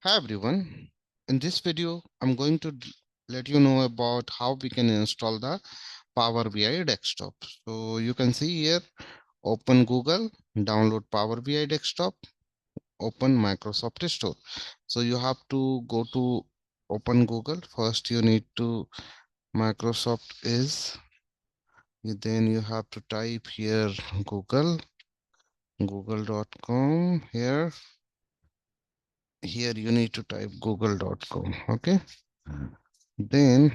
Hi everyone. In this video, I'm going to let you know about how we can install the Power BI desktop. So you can see here, open Google, download Power BI desktop, open Microsoft Store. So you have to go to open Google. First, you need to Microsoft is, then you have to type here Google, google.com here. Here you need to type google.com. Okay. Then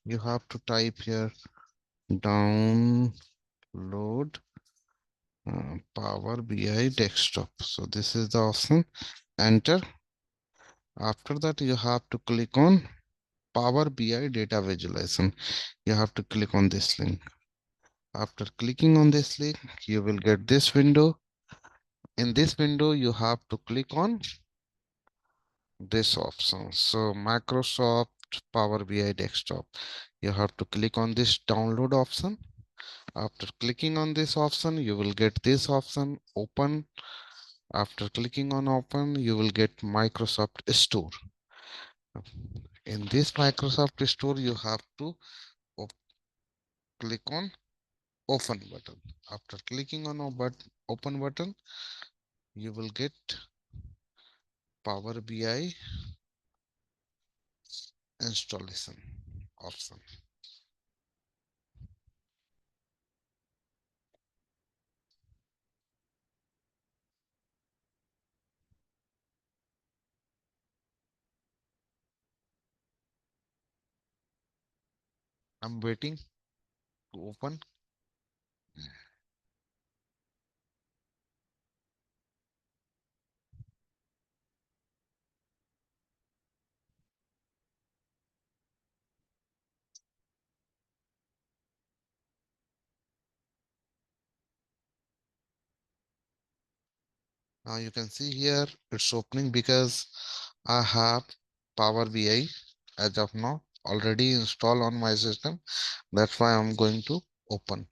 you have to type here download Power BI desktop. So this is the option. Enter. After that, you have to click on Power BI data visualization. You have to click on this link. After clicking on this link, you will get this window. In this window, you have to click on this option. So Microsoft Power BI desktop. You have to click on this download option. After clicking on this option, you will get this option open. After clicking on open, you will get Microsoft Store. In this Microsoft Store, you have to click on open button. After clicking on open button, you will get Power BI installation option. I'm waiting to open. Now you can see here it's opening because I have Power BI as of now already installed on my system. That's why I'm going to open.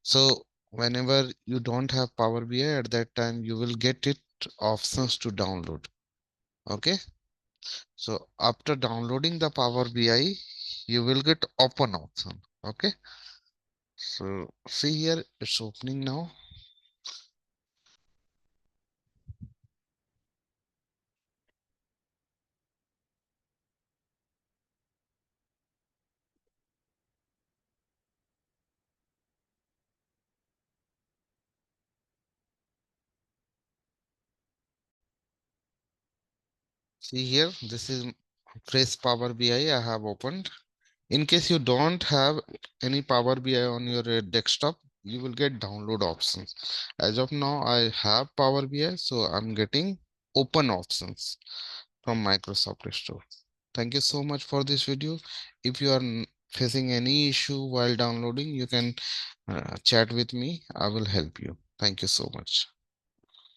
So whenever you don't have Power BI at that time, you will get it options to download. Okay. So after downloading the Power BI, you will get open option. Okay. So see here, it's opening now. See here, this is fresh Power BI I have opened. In case you don't have any Power BI on your desktop, you will get download options. As of now, I have Power BI, so I'm getting open options from Microsoft Store. Thank you so much for this video. If you are facing any issue while downloading, you can chat with me. I will help you. Thank you so much.